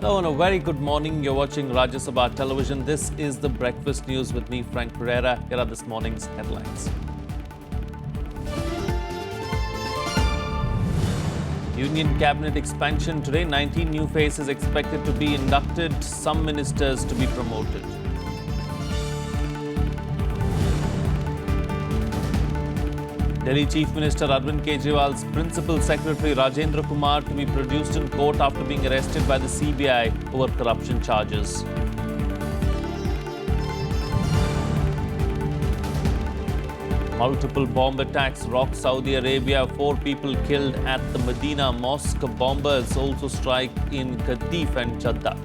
Hello and a very good morning. You're watching Rajya Sabha television. This is the breakfast news with me, Frank Pereira. Here are this morning's headlines. Union cabinet expansion today. 19 new faces expected to be inducted. Some ministers to be promoted. Delhi Chief Minister Arvind Kejriwal's principal secretary Rajendra Kumar to be produced in court after being arrested by the CBI over corruption charges. Multiple bomb attacks rock Saudi Arabia. 4 people killed at the Medina Mosque. Bombers also strike in Qatif and Jeddah.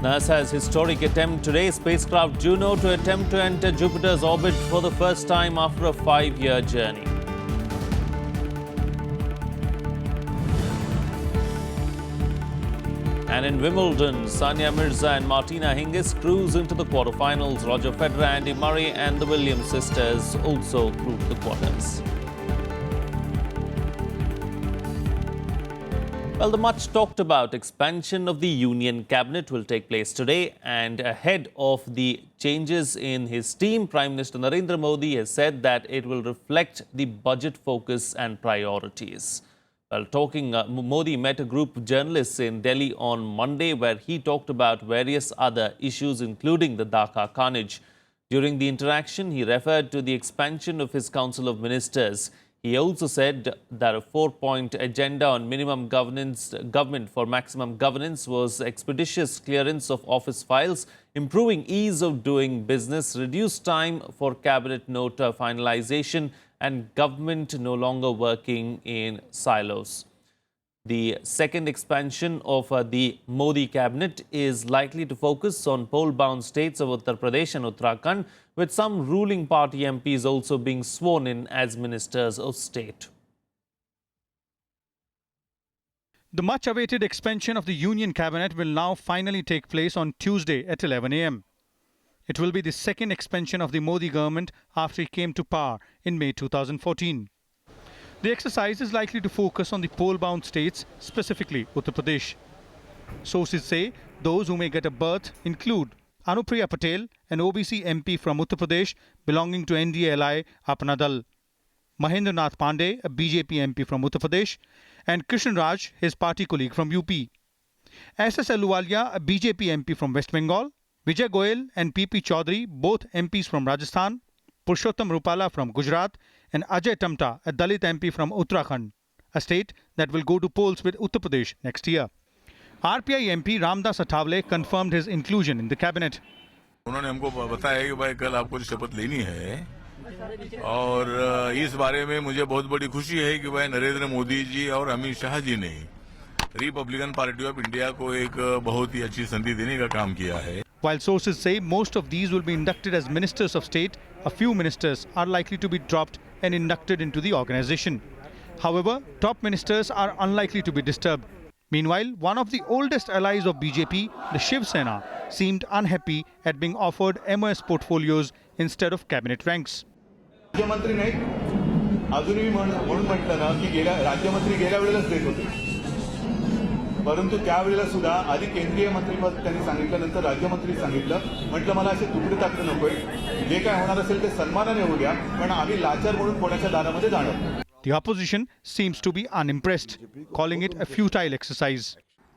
NASA's historic attempt today, spacecraft Juno to attempt to enter Jupiter's orbit for the first time after a 5-year journey. And in Wimbledon, Sania Mirza and Martina Hingis cruise into the quarterfinals. Roger Federer, Andy Murray and the Williams sisters also through the quarters. Well, the much talked about expansion of the Union cabinet will take place today, and ahead of the changes in his team, Prime Minister Narendra Modi has said that it will reflect the budget focus and priorities. While talking, Modi met a group of journalists in Delhi on Monday where he talked about various other issues, including the Dhaka carnage. During the interaction, he referred to the expansion of his Council of Ministers. He also said that a 4-point agenda on minimum government for maximum governance was expeditious clearance of office files, improving ease of doing business, reduced time for cabinet note finalization, and government no longer working in silos. The second expansion of the Modi cabinet is likely to focus on poll-bound states of Uttar Pradesh and Uttarakhand, with some ruling party MPs also being sworn in as ministers of state. The much-awaited expansion of the Union cabinet will now finally take place on Tuesday at 11 a.m. It will be the second expansion of the Modi government after he came to power in May 2014. The exercise is likely to focus on the poll-bound states, specifically Uttar Pradesh. Sources say those who may get a berth include Anupriya Patel, an OBC MP from Uttar Pradesh belonging to NDA ally Apna Dal, Mahendra Nath Pandey, a BJP MP from Uttar Pradesh, and Krishan Raj, his party colleague from UP. SS Ahluwalia, a BJP MP from West Bengal, Vijay Goyal and PP Chaudhary, both MPs from Rajasthan, Purushottam Rupala from Gujarat, and Ajay Tamta, a Dalit MP from Uttarakhand, a state that will go to polls with Uttar Pradesh next year. RPI MP Ramdas Athawale confirmed his inclusion in the cabinet. उन्होंने हमको बताया कि भाई कल आपको शपथ लेनी है और इस बारे में मुझे बहुत बड़ी खुशी है कि भाई नरेंद्र मोदी जी और अमित शाह जी ने रिपब्लिकन पार्टी ऑफ इंडिया को एक बहुत ही अच्छी संधि देने का काम किया है. While sources say most of these will be inducted as ministers of state, a few ministers are likely to be dropped and inducted into the organization. However, top ministers are unlikely to be disturbed. Meanwhile, one of the oldest allies of BJP, the Shiv Sena, seemed unhappy at being offered MOS portfolios instead of cabinet ranks. राज्यमंत्री नाही अजूनही म्हणून म्हटलं ना की राज्यमंत्री गेल्या वेळेलाच देत होते, परंतु त्यावेळेला सुद्धा आधी केंद्रीय मंत्रिपद त्यांनी सांगितल्यानंतर राज्यमंत्री सांगितलं, म्हटलं मला असे तुकडे टाकले नकोय, जे काय होणार असेल ते सन्मानाने होऊ द्या, पण आम्ही लाचार म्हणून कोणाच्या दारामध्ये जाणार. The opposition seems to be unimpressed, calling it a futile exercise.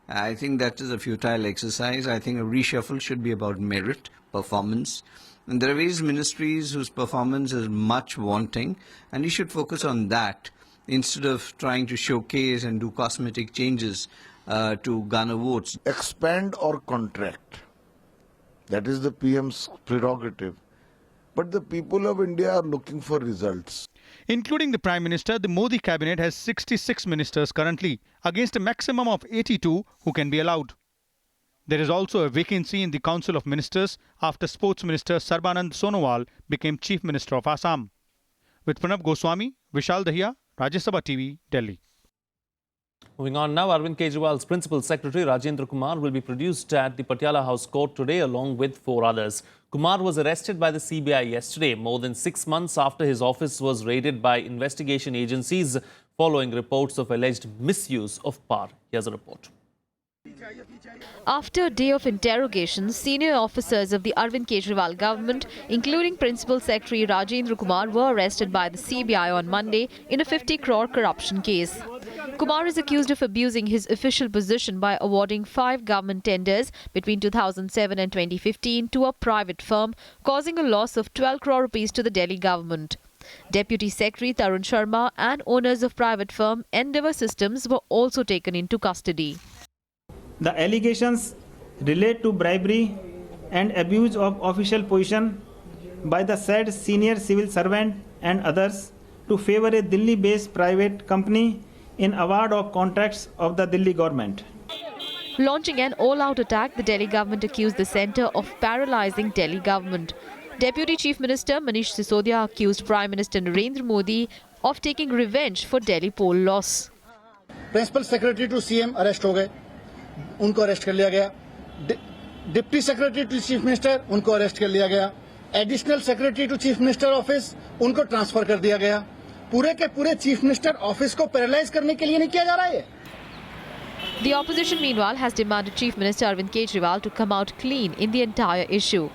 I think that is a futile exercise. I think a reshuffle should be about merit, performance. And there are various ministries whose performance is much wanting, and you should focus on that instead of trying to showcase and do cosmetic changes to garner votes. Expand or contract. That is the PM's prerogative. But the people of India are looking for results. Including the Prime Minister, the Modi cabinet has 66 ministers currently, against a maximum of 82 who can be allowed. There is also a vacancy in the Council of Ministers after Sports Minister Sarbanand Sonowal became Chief Minister of Assam. With Pranab Goswami, Vishal Dahiya, Rajya Sabha TV, Delhi. Moving on now, Arvind Kejriwal's Principal Secretary Rajendra Kumar will be produced at the Patiala House Court today along with 4 others. Kumar was arrested by the CBI yesterday, more than 6 months after his office was raided by investigation agencies following reports of alleged misuse of power. Here's a report. After a day of interrogations, senior officers of the Arvind Kejriwal government, including Principal Secretary Rajendra Kumar, were arrested by the CBI on Monday in a 50 crore corruption case. Kumar is accused of abusing his official position by awarding 5 government tenders between 2007 and 2015 to a private firm, causing a loss of 12 crore rupees to the Delhi government. Deputy Secretary Tarun Sharma and owners of private firm Endeavour Systems were also taken into custody. The allegations relate to bribery and abuse of official position by the said senior civil servant and others to favor a Delhi-based private company in award of contracts of the Delhi government. Launching an all-out attack, the Delhi government accused the centre of paralysing Delhi government. Deputy Chief Minister Manish Sisodia accused Prime Minister Narendra Modi of taking revenge for Delhi poll loss. Principal Secretary to CM arrest हो गए, उनको arrest कर लिया गया. Deputy Secretary to Chief Minister उनको arrest कर लिया गया. Additional Secretary to Chief Minister Office उनको ट्रांसफर कर दिया गया. पूरे के पूरे चीफ मिनिस्टर ऑफिस को पैरालाइज करने के लिए नहीं किया जा रहा है. The opposition meanwhile has demanded Chief Minister Arvind Kejriwal to come out clean in the entire issue.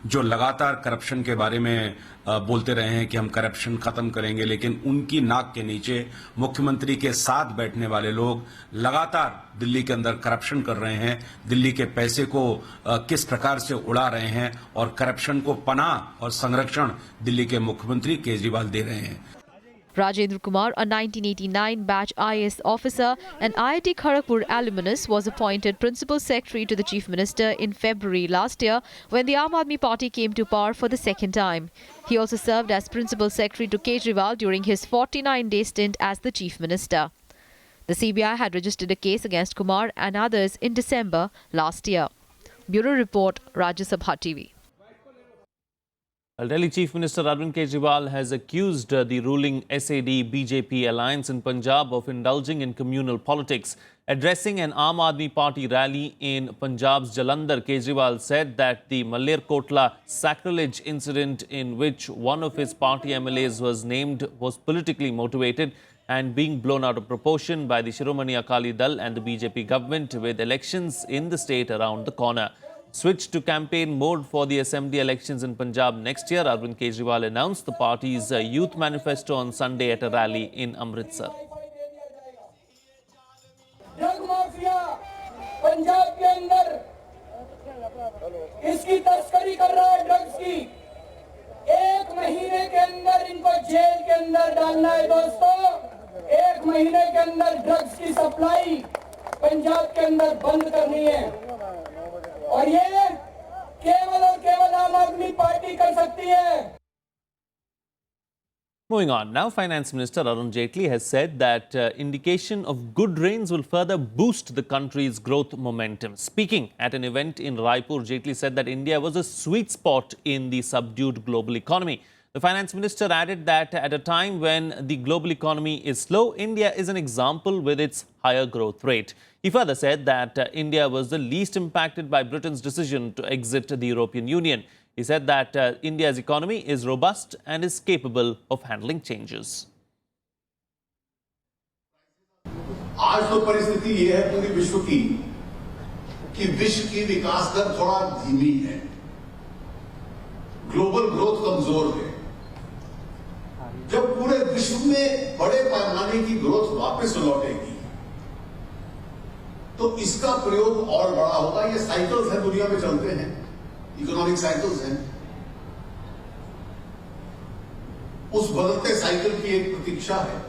जो लगातार करप्शन के बारे में बोलते रहे हैं कि हम करप्शन खत्म करेंगे, लेकिन उनकी नाक के नीचे मुख्यमंत्री के साथ बैठने वाले लोग लगातार दिल्ली के अंदर करप्शन कर रहे हैं, दिल्ली के पैसे को किस प्रकार से उड़ा रहे हैं और करप्शन को पनाह और संरक्षण दिल्ली के मुख्यमंत्री केजरीवाल दे रहे हैं. Rajendra Kumar, a 1989 batch IAS officer and IIT Kharagpur alumnus, was appointed Principal Secretary to the Chief Minister in February last year when the Aam Aadmi Party came to power for the second time. He also served as Principal Secretary to Kejriwal during his 49-day stint as the Chief Minister. The CBI had registered a case against Kumar and others in December last year. Bureau Report, Rajya Sabha TV. Delhi Chief Minister Arvind Kejriwal has accused the ruling SAD-BJP alliance in Punjab of indulging in communal politics. Addressing an Aam Aadmi Party rally in Punjab's Jalandhar, Kejriwal said that the Malerkotla sacrilege incident in which one of his party MLAs was named was politically motivated and being blown out of proportion by the Shiromani Akali Dal and the BJP government, with elections in the state around the corner. Switched to campaign mode for the assembly elections in Punjab next year, Arvind Kejriwal announced the party's youth manifesto on Sunday at a rally in Amritsar. Drug mafia Punjab के अंदर इसकी तस्करी कर रहा है. Drugs की 1 महीने के अंदर इनको जेल के अंदर डालना है दोस्तों. 1 महीने के अंदर ड्रग्स की सप्लाई पंजाब के अंदर बंद करनी है और ये केवल और केवल आम आदमी पार्टी कर सकती है. Moving on, now Finance Minister Arun Jaitley has said that indication of good rains will further boost the country's growth momentum. Speaking at an event in Raipur, Jaitley said that India was a sweet spot in the subdued global economy. The Finance Minister added that at a time when the global economy is slow, India is an example with its higher growth rate. He further said that India was the least impacted by Britain's decision to exit the European Union. He said that India's economy is robust and is capable of handling changes. आज तो परिस्थिति ये है पूरी विश्व की कि विश्व की विकास दर थोड़ा धीमी है, ग्लोबल ग्रोथ कमजोर है. जब पूरे विश्व में बड़े पैमाने की ग्रोथ वापस लौटेगी तो इसका प्रयोग और बड़ा होगा. ये साइकिल्स हैं, दुनिया में चलते हैं, इकोनॉमिक साइकिल्स हैं. उस बदलते साइकिल की एक प्रतीक्षा है.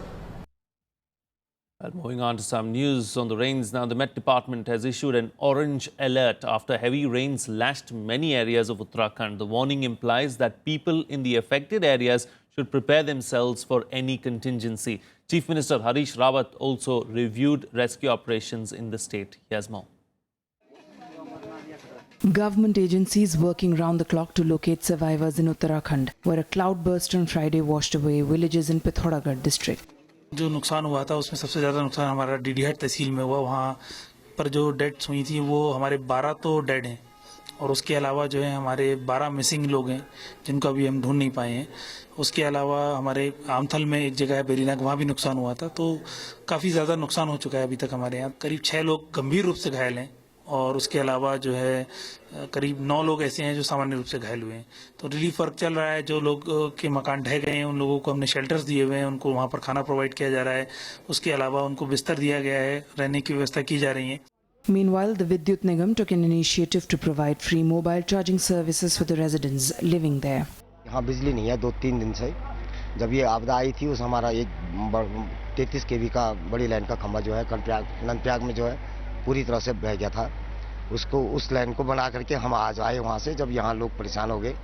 Moving on to some news on the rains now. The Met Department has issued an orange alert after heavy rains lashed many areas of Uttarakhand. The warning implies that people in the affected areas should prepare themselves for any contingency. Chief Minister Harish Rawat also reviewed rescue operations in the state. Here's more. Government agencies working round the clock to locate survivors in Uttarakhand, where a cloudburst on Friday washed away villages in Pithoragarh district. जो नुकसान हुआ था उसमें सबसे ज़्यादा नुकसान हमारा डीडीहट तहसील में हुआ। वहाँ पर जो डेथ्स हुई थी वो हमारे 12 तो डेड हैं और उसके अलावा जो है हमारे 12 मिसिंग लोग हैं जिनको अभी हम ढूंढ नहीं पाए हैं। उसके अलावा हमारे आमथल में एक जगह है बेरीनाग, वहाँ भी नुकसान हुआ था। तो काफ़ी ज़्यादा नुकसान हो चुका है अभी तक हमारे यहाँ। करीब 6 लोग गंभीर रूप से घायल हैं और उसके अलावा जो है करीब 9 लोग ऐसे हैं जो सामान्य रूप से घायल हुए हैं। तो रिलीफ वर्क चल रहा है। जो लोग के मकान ढह गए हैं उन लोगों को हमने शेल्टर्स दिए हुए हैं, उनको वहाँ पर खाना प्रोवाइड किया जा रहा है। उसके अलावा उनको बिस्तर दिया गया है, रहने की व्यवस्था की जा रही है। Meanwhile, the Vidyut Nigam took an initiative to provide free mobile charging services for the residents living there. यहाँ बिजली नहीं है 2-3 दिन से। जब ये आपदा आई थी उस हमारा एक 33 kV का बड़ी लाइन का खंभा जो है नंदप्रयाग में जो है पूरी तरह से बह गया था। उसको उस लाइन को बना करके हम आज आए वहाँ से। जब यहाँ लोग परेशान हो गए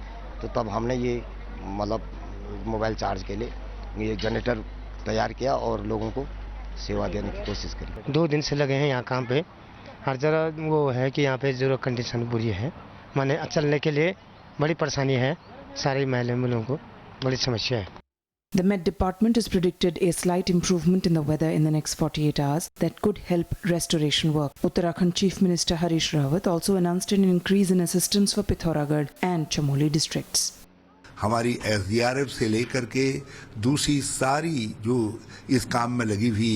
तो तब हमने ये मतलब मोबाइल चार्ज के लिए ये जनरेटर तैयार किया और लोगों को सेवा देने की कोशिश करी। 2 दिन से लगे हैं यहाँ काम पे। हर जगह वो है कि यहाँ पे जो कंडीशन बुरी है, माने चलने के लिए बड़ी परेशानी है। सारे महलों को बड़ी समस्या है। The Met Department has predicted a slight improvement in the weather in the next 48 hours that could help restoration work. Uttarakhand Chief Minister Harish Rawat also announced an increase in assistance for Pithoragarh and Chamoli districts. हमारी SDRF से लेकर के दूसरी सारी जो इस काम में लगी हुई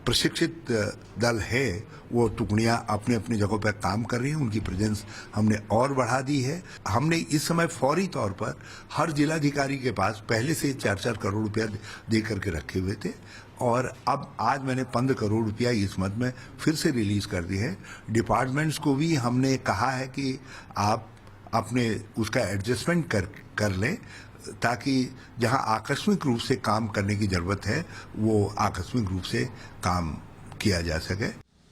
प्रशिक्षित दल है वो टुकड़ियां अपने अपनी जगहों पर काम कर रही हैं। उनकी प्रेजेंस हमने और बढ़ा दी है। हमने इस समय फौरी तौर पर हर जिलाधिकारी के पास पहले से 4-4 करोड़ रुपया दे करके रखे हुए थे और अब आज मैंने 15 करोड़ रुपया इस मद में फिर से रिलीज कर दी है। डिपार्टमेंट्स को भी हमने कहा है कि आप अपने उसका एडजस्टमेंट कर लें ताकि जहां आकस्मिक रूप से काम करने की जरूरत है वो आकस्मिक रूप से काम किया जा सके।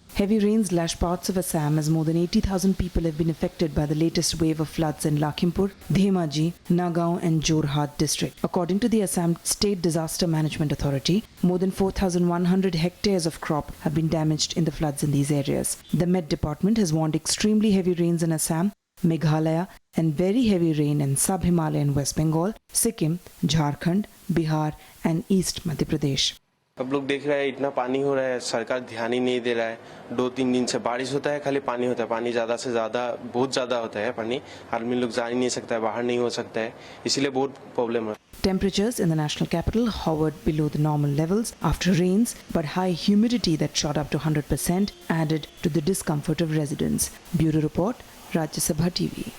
Heavy rains lashed parts of Assam as more than 80,000 people have been affected by the latest wave of floods in Lakhimpur, Dhemaji, Nagaon and Jorhat district. According to the Assam State Disaster Management Authority, more than 4,100 hectares of crop have been damaged in the floods in these areas. The Met Department has warned extremely heavy rains in Assam, Meghalaya and very heavy rain in sub-Himalayan West Bengal, Sikkim, Jharkhand, Bihar and East Madhya Pradesh. अब लोग देख रहे हैं इतना पानी हो रहा है, सरकार ध्यान ही नहीं दे रहा है। 2-3 दिन से बारिश होता है, खाली पानी होता है। पानी ज़्यादा से ज़्यादा बहुत ज़्यादा होता है पानी। आदमी लोग जा ही नहीं सकता है, बाहर नहीं हो सकता है, इसीलिए बहुत प्रॉब्लम है। Temperatures in the national capital hovered below the normal levels after rains, but high humidity that shot up to 100% added to the discomfort of residents. Bureau Report, Rajya Sabha TV.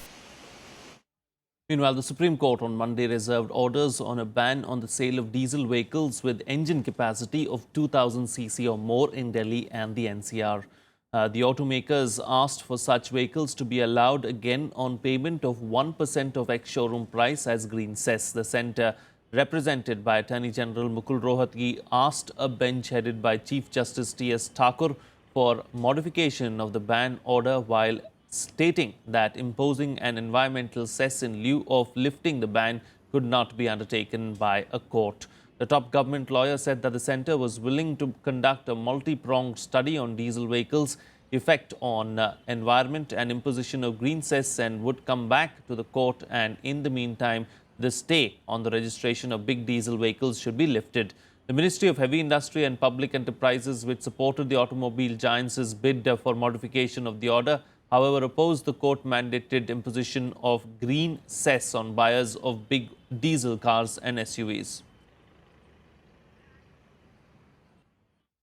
Meanwhile, the Supreme Court on Monday reserved orders on a ban on the sale of diesel vehicles with engine capacity of 2000 cc or more in Delhi and the NCR. The automakers asked for such vehicles to be allowed again on payment of 1% of ex-showroom price as green cess. The centre, represented by Attorney General Mukul Rohatgi, asked a bench headed by Chief Justice T.S. Thakur for modification of the ban order while stating that imposing an environmental cess in lieu of lifting the ban could not be undertaken by a court. The top government lawyer said that the centre was willing to conduct a multi-pronged study on diesel vehicles' effect on environment and imposition of green cess and would come back to the court, and in the meantime, the stay on the registration of big diesel vehicles should be lifted. The Ministry of Heavy Industry and Public Enterprises, which supported the automobile giants' bid for modification of the order, however, opposed the court-mandated imposition of green cess on buyers of big diesel cars and SUVs.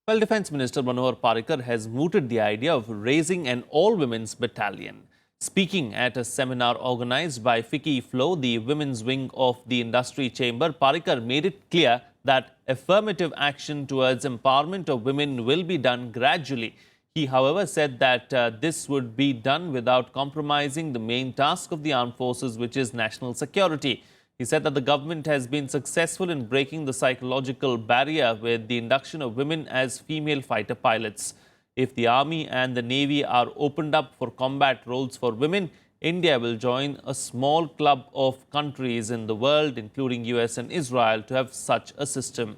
Well, Defence Minister Manohar Parrikar has mooted the idea of raising an all-women's battalion. Speaking at a seminar organised by FICCI Flow, the women's wing of the industry chamber, Parrikar made it clear that affirmative action towards empowerment of women will be done gradually. He, however, said that this would be done without compromising the main task of the armed forces, which is national security. He said that the government has been successful in breaking the psychological barrier with the induction of women as female fighter pilots. If the Army and the Navy are opened up for combat roles for women, India will join a small club of countries in the world, including US and Israel, to have such a system.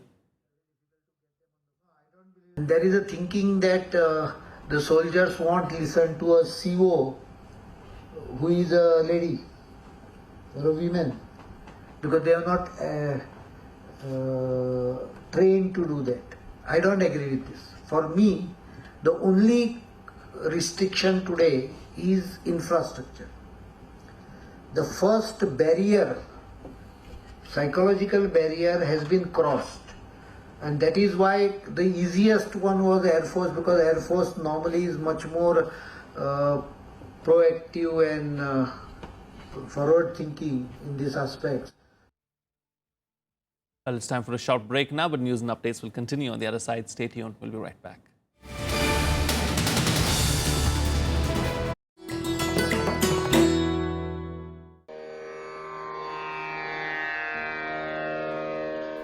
There is a thinking that the soldiers won't listen to a CO who is a lady or a woman, because they are not trained to do that. I don't agree with this. For me, the only restriction today is infrastructure. The first barrier, psychological barrier, has been crossed. And that is why the easiest one was Air Force, because Air Force normally is much more proactive and forward thinking in this aspect. Well, it's time for a short break now, but news and updates will continue on the other side. Stay tuned. We'll be right back.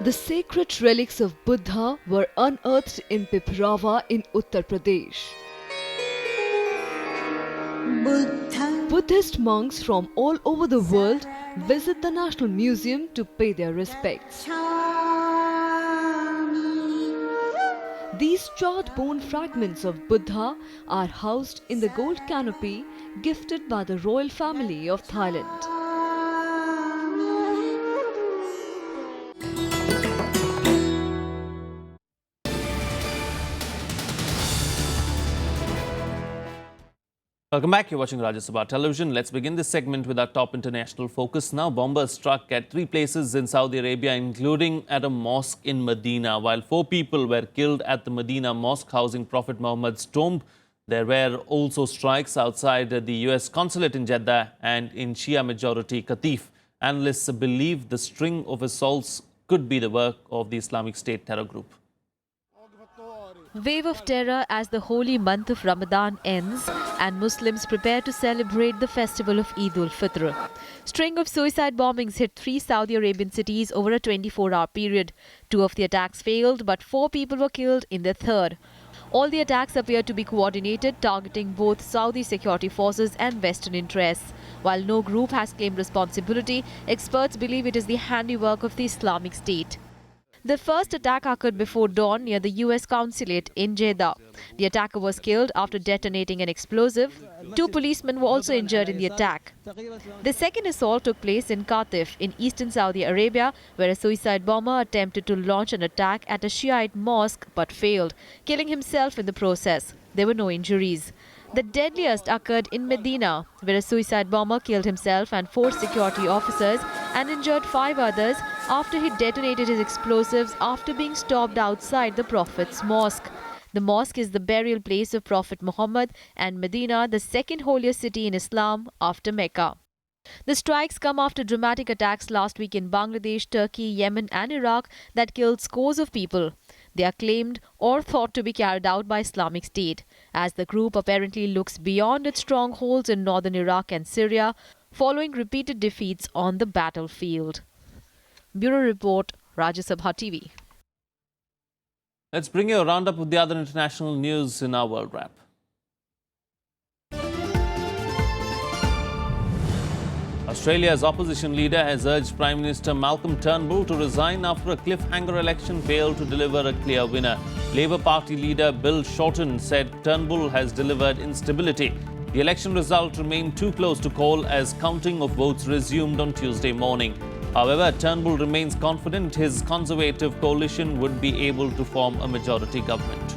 The sacred relics of Buddha were unearthed in Piprava in Uttar Pradesh. Buddhist monks from all over the world visit the National Museum to pay their respects. These charred bone fragments of Buddha are housed in the gold canopy gifted by the royal family of Thailand. Welcome back. You're watching Rajya Sabha television. Let's begin this segment with our top international focus now. Bombers struck at 3 places in Saudi Arabia, including at a mosque in Medina. While 4 people were killed at the Medina mosque housing Prophet Muhammad's tomb, there were also strikes outside the US consulate in Jeddah and in Shia-majority Qatif. Analysts believe the string of assaults could be the work of the Islamic State terror group. Wave of terror as the holy month of Ramadan ends and Muslims prepare to celebrate the festival of Eid ul-Fitr. String of suicide bombings hit 3 Saudi Arabian cities over a 24-hour period. 2 of the attacks failed, but 4 people were killed in the third. All the attacks appear to be coordinated, targeting both Saudi security forces and Western interests. While no group has claimed responsibility, experts believe it is the handiwork of the Islamic State. The first attack occurred before dawn near the US consulate in Jeddah. The attacker was killed after detonating an explosive. 2 policemen were also injured in the attack. The second assault took place in Qatif in eastern Saudi Arabia, where a suicide bomber attempted to launch an attack at a Shiite mosque but failed, killing himself in the process. There were no injuries. The deadliest occurred in Medina, where a suicide bomber killed himself and 4 security officers and injured 5 others after he detonated his explosives after being stopped outside the Prophet's mosque. The mosque is the burial place of Prophet Muhammad and Medina, the second holiest city in Islam after Mecca. The strikes come after dramatic attacks last week in Bangladesh, Turkey, Yemen and Iraq that killed scores of people. They are claimed or thought to be carried out by Islamic State, as the group apparently looks beyond its strongholds in northern Iraq and Syria, following repeated defeats on the battlefield. Bureau Report, Rajya Sabha TV. Let's bring you a roundup of the other international news in our World Wrap. Australia's opposition leader has urged Prime Minister Malcolm Turnbull to resign after a cliffhanger election failed to deliver a clear winner. Labour Party leader Bill Shorten said Turnbull has delivered instability. The election result remained too close to call as counting of votes resumed on Tuesday morning. However, Turnbull remains confident his Conservative coalition would be able to form a majority government.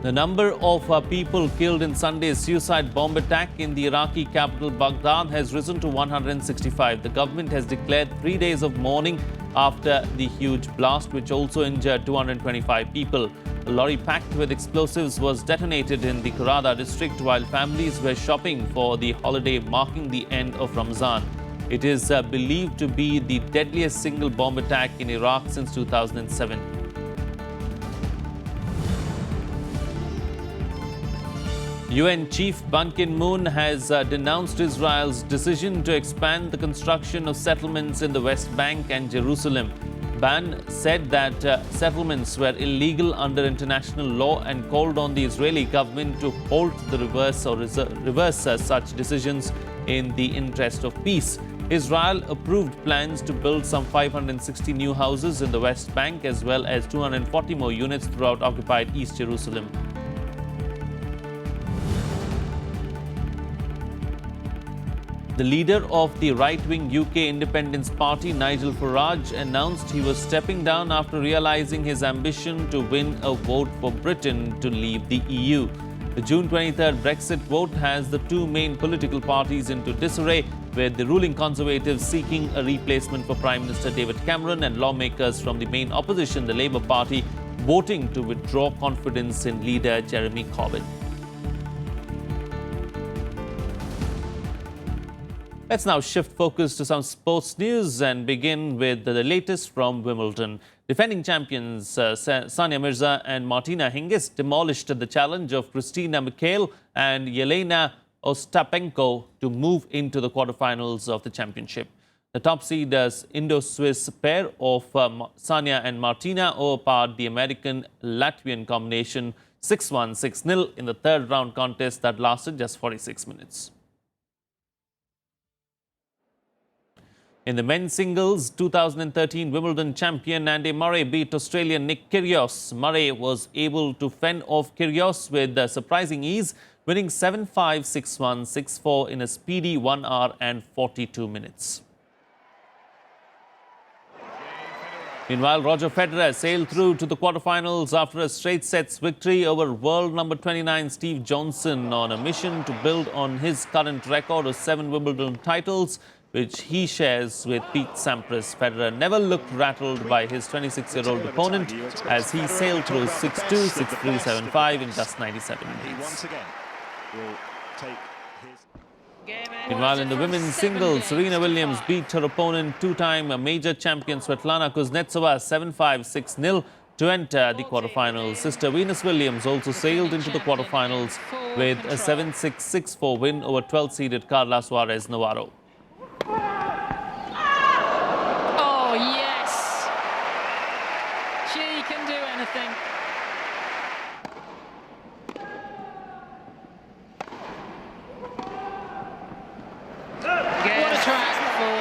The number of people killed in Sunday's suicide bomb attack in the Iraqi capital Baghdad has risen to 165. The government has declared 3 days of mourning after the huge blast, which also injured 225 people. A lorry packed with explosives was detonated in the Qarada district while families were shopping for the holiday marking the end of Ramzan. It is believed to be the deadliest single bomb attack in Iraq since 2007. UN Chief Ban Ki-moon has denounced Israel's decision to expand the construction of settlements in the West Bank and Jerusalem. Ban said that settlements were illegal under international law and called on the Israeli government to halt the reverse such decisions in the interest of peace. Israel approved plans to build some 560 new houses in the West Bank as well as 240 more units throughout occupied East Jerusalem. The leader of the right-wing UK Independence Party, Nigel Farage, announced he was stepping down after realising his ambition to win a vote for Britain to leave the EU. The June 23rd Brexit vote has the two main political parties into disarray, with the ruling Conservatives seeking a replacement for Prime Minister David Cameron and lawmakers from the main opposition, the Labour Party, voting to withdraw confidence in leader Jeremy Corbyn. Let's now shift focus to some sports news and begin with the latest from Wimbledon. Defending champions Sania Mirza and Martina Hingis demolished the challenge of Kristina Mikhail and Yelena Ostapenko to move into the quarterfinals of the championship. The top seed Indo-Swiss pair of Sania and Martina overpowered the American-Latvian combination 6-1, 6-0 in the third round contest that lasted just 46 minutes. In the men's singles, 2013 Wimbledon champion Andy Murray beat Australian Nick Kyrgios. Murray was able to fend off Kyrgios with surprising ease, winning 7-5, 6-1, 6-4 in a speedy 1 hour and 42 minutes. Meanwhile, Roger Federer sailed through to the quarterfinals after a straight sets victory over world number 29 Steve Johnson on a mission to build on his current record of 7 Wimbledon titles, which he shares with Pete Sampras. Federer never looked rattled by his 26-year-old opponent as he sailed through 6-2, 6-3, 7-5 in just 97 minutes. Meanwhile, in the women's singles, Serena Williams beat her opponent, two-time major champion Svetlana Kuznetsova 7-5, 6-0 to enter the quarterfinals. Sister Venus Williams also sailed into the quarterfinals with a 7-6, 6-4 win over 12th-seeded Carla Suarez Navarro. Oh, yes! She can do anything. What a track for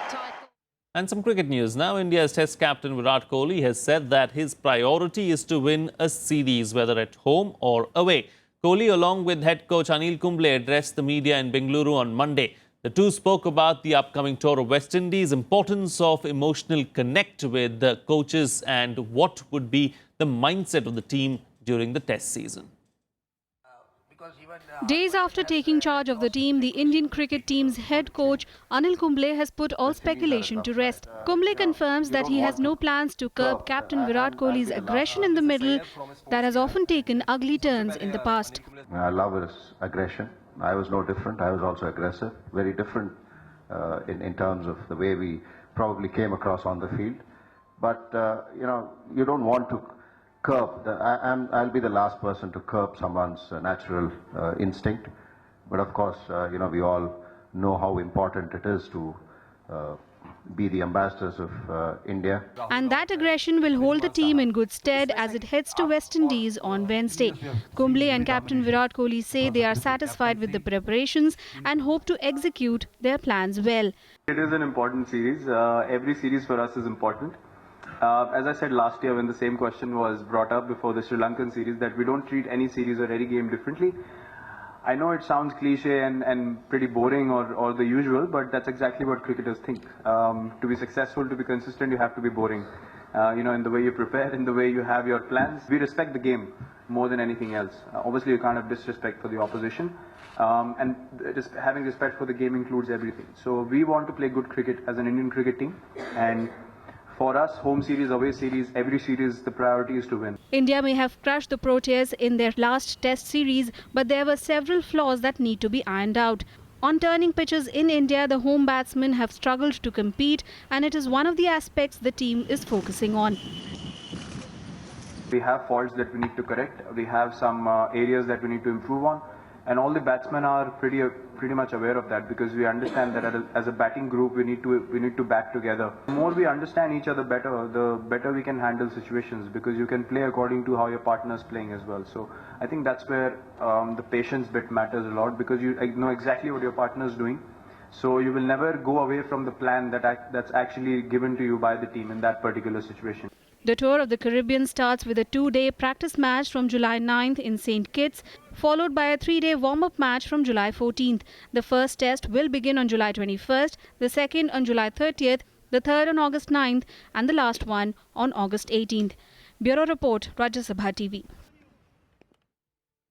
title. And some cricket news. Now, India's Test captain Virat Kohli has said that his priority is to win a series, whether at home or away. Kohli, along with head coach Anil Kumble, addressed the media in Bengaluru on Monday. The two spoke about the upcoming tour of West Indies, importance of emotional connect with the coaches and what would be the mindset of the team during the Test season. Days after taking charge of the team, the Indian cricket team's head coach Anil Kumble has put all speculation to rest. Kumble confirms that he has no plans to curb Captain Virat Kohli's aggression in the middle that has often taken ugly turns in the past. I love his aggression. I was no different. I was also aggressive, very different in terms of the way we probably came across on the field. But, you don't want to curb. I'll be the last person to curb someone's natural instinct. But of course, we all know how important it is to be the ambassadors of India. And that aggression will hold the team in good stead as it heads to West Indies on Wednesday. Kumble and Captain Virat Kohli say they are satisfied with the preparations and hope to execute their plans well. It is an important series. Every series for us is important. As I said last year when the same question was brought up before the Sri Lankan series, that we don't treat any series or any game differently. I know it sounds cliche and pretty boring or the usual, but that's exactly what cricketers think. To be successful, to be consistent, you have to be boring. In the way you prepare, in the way you have your plans. We respect the game more than anything else. Obviously, you can't have disrespect for the opposition. And just having respect for the game includes everything. So we want to play good cricket as an Indian cricket team. And for us, home series, away series, every series, the priority is to win. India may have crushed the Proteas in their last Test series, but there were several flaws that need to be ironed out. On turning pitches in India, the home batsmen have struggled to compete, and it is one of the aspects the team is focusing on. We have faults that we need to correct. We have some areas that we need to improve on. And all the batsmen are pretty much aware of that, because we understand that as a batting group we need to bat together. The more we understand each other better, the better we can handle situations, because you can play according to how your partner is playing as well. So I think that's where the patience bit matters a lot, because you know exactly what your partner is doing. So you will never go away from the plan that's actually given to you by the team in that particular situation. The Tour of the Caribbean starts with a 2-day practice match from July 9th in St. Kitts, followed by a 3-day warm-up match from July 14th. The first test will begin on July 21st, the second on July 30th, the third on August 9th, and the last one on August 18th. Bureau Report, Rajya Sabha TV.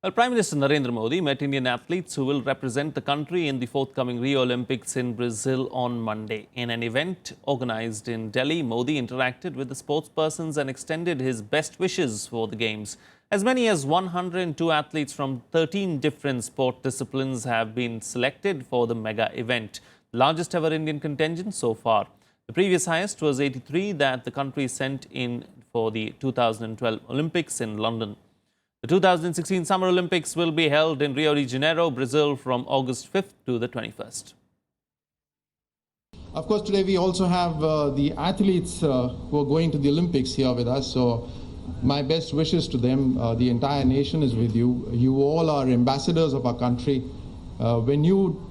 Well, Prime Minister Narendra Modi met Indian athletes who will represent the country in the forthcoming Rio Olympics in Brazil on Monday. In an event organized in Delhi, Modi interacted with the sportspersons and extended his best wishes for the Games. As many as 102 athletes from 13 different sport disciplines have been selected for the mega event, largest ever Indian contingent so far. The previous highest was 83 that the country sent in for the 2012 Olympics in London. The 2016 Summer Olympics will be held in Rio de Janeiro, Brazil from August 5th to the 21st. Of course, today we also have the athletes who are going to the Olympics here with us. So my best wishes to them. The entire nation is with you. You all are ambassadors of our country. When you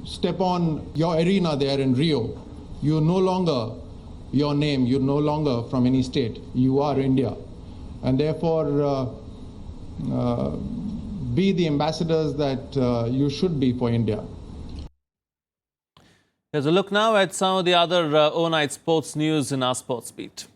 step on your arena there in Rio, you're no longer your name. You're no longer from any state. You are India. And therefore, be the ambassadors that you should be for India. Here's a look now at some of the other overnight sports news in our sports beat.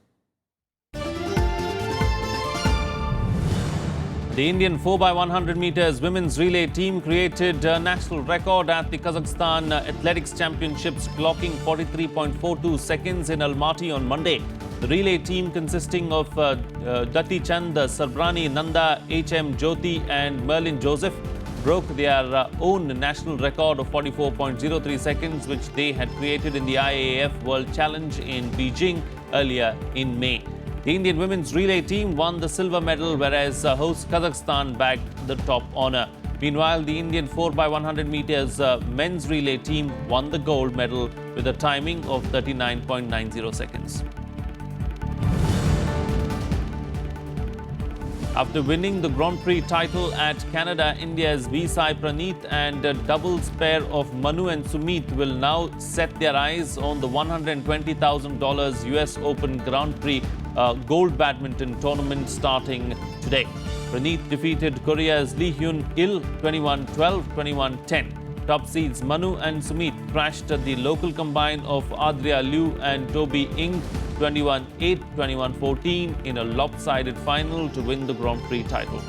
The Indian 4x100 meters women's relay team created a national record at the Kazakhstan Athletics Championships, clocking 43.42 seconds in Almaty on Monday. The relay team, consisting of Dati Chand, Sarbrani Nanda, H.M. Jyoti and Merlin Joseph, broke their own national record of 44.03 seconds, which they had created in the IAAF World Challenge in Beijing earlier in May. The Indian women's relay team won the silver medal, whereas host Kazakhstan bagged the top honour. Meanwhile, the Indian 4x100 meters men's relay team won the gold medal with a timing of 39.90 seconds. After winning the Grand Prix title at Canada, India's V. Sai Praneeth and doubles pair of Manu and Sumit will now set their eyes on the $120,000 US Open Grand Prix gold badminton tournament starting today. Praneeth defeated Korea's Lee Hyun-il 21-12, 21-10. Top seeds Manu and Sumit crashed at the local combine of Adria Liu and Toby Ing 21-8, 21-14 in a lopsided final to win the Grand Prix title.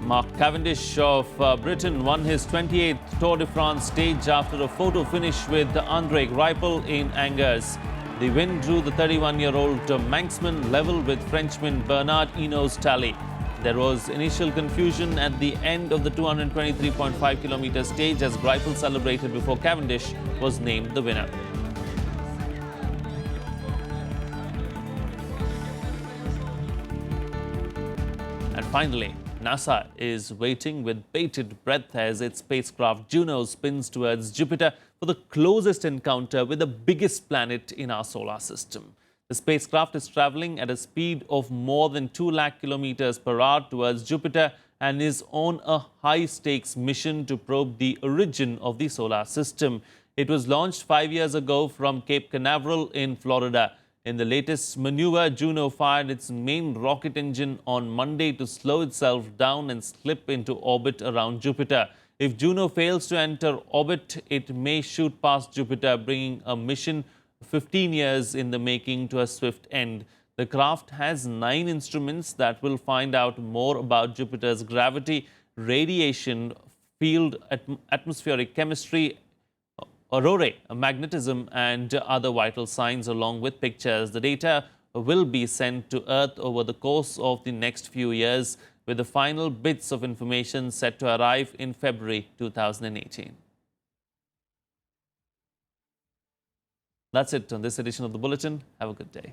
Mark Cavendish of Britain won his 28th Tour de France stage after a photo finish with Andre Greipel in Angers. The win drew the 31-year-old Manxman level with Frenchman Bernard Hinault's tally. There was initial confusion at the end of the 223.5 kilometer stage as Greipel celebrated before Cavendish was named the winner. And finally, NASA is waiting with bated breath as its spacecraft Juno spins towards Jupiter for the closest encounter with the biggest planet in our solar system. The spacecraft is traveling at a speed of more than 2 lakh kilometers per hour towards Jupiter and is on a high-stakes mission to probe the origin of the solar system. It was launched 5 years ago from Cape Canaveral in Florida. In the latest maneuver, Juno fired its main rocket engine on Monday to slow itself down and slip into orbit around Jupiter. If Juno fails to enter orbit, it may shoot past Jupiter, bringing a mission 15 years in the making to a swift end. The craft has 9 instruments that will find out more about Jupiter's gravity, radiation, field, atmospheric chemistry, aurora, magnetism, and other vital signs, along with pictures. The data will be sent to Earth over the course of the next few years, with the final bits of information set to arrive in February 2018. That's it on this edition of the Bulletin. Have a good day.